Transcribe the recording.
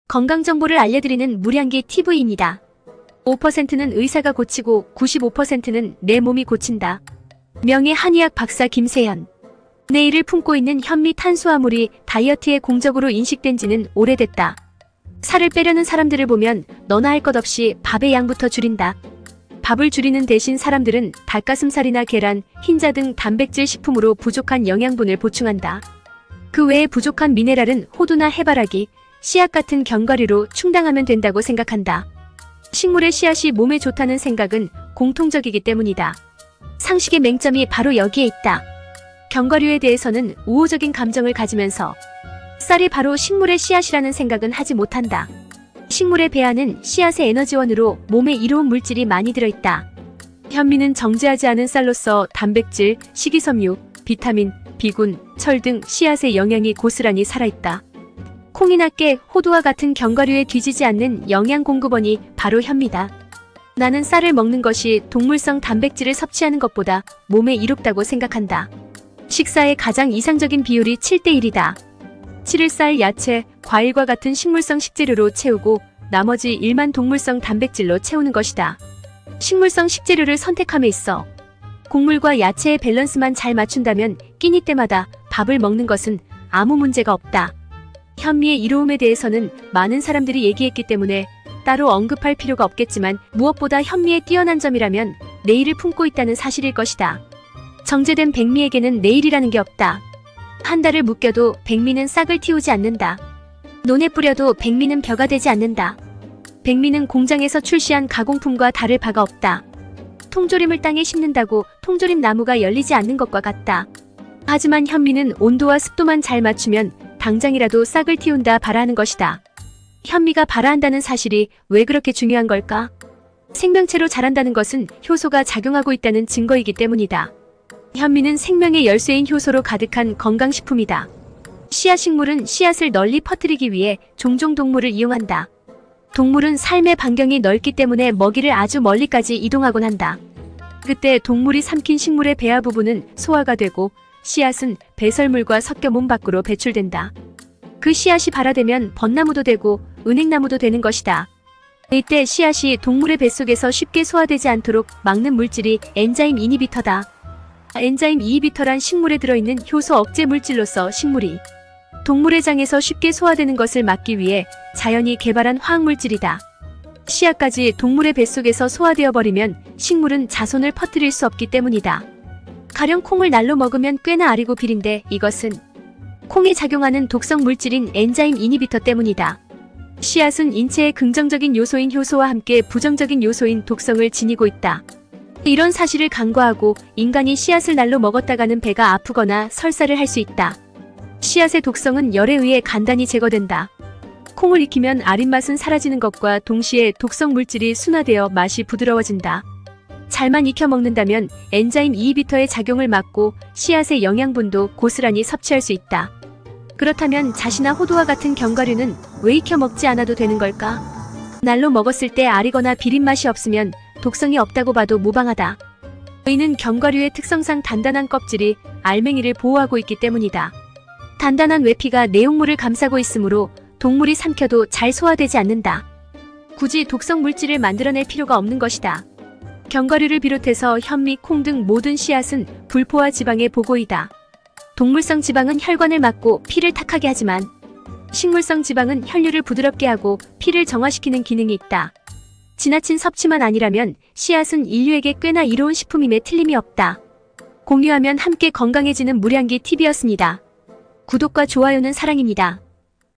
건강정보를 알려드리는 무량기 TV입니다. 5%는 의사가 고치고 95%는 내 몸이 고친다. 명예 한의학 박사 김세현. 내 이를 품고 있는 현미 탄수화물이 다이어트의 공적으로 인식된 지는 오래됐다. 살을 빼려는 사람들을 보면 너나 할 것 없이 밥의 양부터 줄인다. 밥을 줄이는 대신 사람들은 닭가슴살이나 계란, 흰자 등 단백질 식품으로 부족한 영양분을 보충한다. 그 외에 부족한 미네랄은 호두나 해바라기, 씨앗 같은 견과류로 충당하면 된다고 생각한다. 식물의 씨앗이 몸에 좋다는 생각은 공통적이기 때문이다. 상식의 맹점이 바로 여기에 있다. 견과류에 대해서는 우호적인 감정을 가지면서 쌀이 바로 식물의 씨앗이라는 생각은 하지 못한다. 식물의 배아는 씨앗의 에너지원으로 몸에 이로운 물질이 많이 들어있다. 현미는 정제하지 않은 쌀로서 단백질, 식이섬유, 비타민, 비군, 철 등 씨앗의 영양이 고스란히 살아있다. 콩이나 깨, 호두와 같은 견과류에 뒤지지 않는 영양 공급원이 바로 현미다. 나는 쌀을 먹는 것이 동물성 단백질을 섭취하는 것보다 몸에 이롭다고 생각한다. 식사의 가장 이상적인 비율이 7:1이다. 7을 쌀, 야채, 과일과 같은 식물성 식재료로 채우고 나머지 1만 동물성 단백질로 채우는 것이다. 식물성 식재료를 선택함에 있어 곡물과 야채의 밸런스만 잘 맞춘다면 끼니 때마다 밥을 먹는 것은 아무 문제가 없다. 현미의 이로움에 대해서는 많은 사람들이 얘기했기 때문에 따로 언급할 필요가 없겠지만 무엇보다 현미의 뛰어난 점이라면 내일을 품고 있다는 사실일 것이다. 정제된 백미에게는 내일이라는 게 없다. 한 달을 묶여도 백미는 싹을 틔우지 않는다. 논에 뿌려도 백미는 벼가 되지 않는다. 백미는 공장에서 출시한 가공품과 다를 바가 없다. 통조림을 땅에 심는다고 통조림 나무가 열리지 않는 것과 같다. 하지만 현미는 온도와 습도만 잘 맞추면 당장이라도 싹을 틔운다 발화하는 것이다. 현미가 발화한다는 사실이 왜 그렇게 중요한 걸까? 생명체로 자란다는 것은 효소가 작용하고 있다는 증거이기 때문이다. 현미는 생명의 열쇠인 효소로 가득한 건강식품이다. 씨앗식물은 씨앗을 널리 퍼뜨리기 위해 종종 동물을 이용한다. 동물은 삶의 반경이 넓기 때문에 먹이를 아주 멀리까지 이동하곤 한다. 그때 동물이 삼킨 식물의 배아 부분은 소화가 되고 씨앗은 배설물과 섞여 몸 밖으로 배출된다. 그 씨앗이 발화되면 벚나무도 되고 은행나무도 되는 것이다. 이때 씨앗이 동물의 뱃속에서 쉽게 소화되지 않도록 막는 물질이 엔자임 이니비터다. 엔자임 이니비터란 식물에 들어있는 효소 억제 물질로서 식물이 동물의 장에서 쉽게 소화되는 것을 막기 위해 자연이 개발한 화학물질이다. 씨앗까지 동물의 뱃속에서 소화되어 버리면 식물은 자손을 퍼뜨릴 수 없기 때문이다. 가령 콩을 날로 먹으면 꽤나 아리고 비린데 이것은 콩에 작용하는 독성 물질인 엔자임 이니비터 때문이다. 씨앗은 인체의 긍정적인 요소인 효소와 함께 부정적인 요소인 독성을 지니고 있다. 이런 사실을 간과하고 인간이 씨앗을 날로 먹었다가는 배가 아프거나 설사를 할 수 있다. 씨앗의 독성은 열에 의해 간단히 제거된다. 콩을 익히면 아린 맛은 사라지는 것과 동시에 독성 물질이 순화되어 맛이 부드러워진다. 잘만 익혀 먹는다면 엔자임 이니비터의 작용을 막고 씨앗의 영양분도 고스란히 섭취할 수 있다. 그렇다면 잣이나 호두와 같은 견과류는 왜 익혀 먹지 않아도 되는 걸까? 날로 먹었을 때 아리거나 비린 맛이 없으면 독성이 없다고 봐도 무방하다. 이는 견과류의 특성상 단단한 껍질이 알맹이를 보호하고 있기 때문이다. 단단한 외피가 내용물을 감싸고 있으므로 동물이 삼켜도 잘 소화되지 않는다. 굳이 독성 물질을 만들어낼 필요가 없는 것이다. 견과류를 비롯해서 현미, 콩 등 모든 씨앗은 불포화 지방의 보고이다. 동물성 지방은 혈관을 막고 피를 탁하게 하지만 식물성 지방은 혈류를 부드럽게 하고 피를 정화시키는 기능이 있다. 지나친 섭취만 아니라면 씨앗은 인류에게 꽤나 이로운 식품임에 틀림이 없다. 공유하면 함께 건강해지는 무량기 TV였습니다. 구독과 좋아요는 사랑입니다.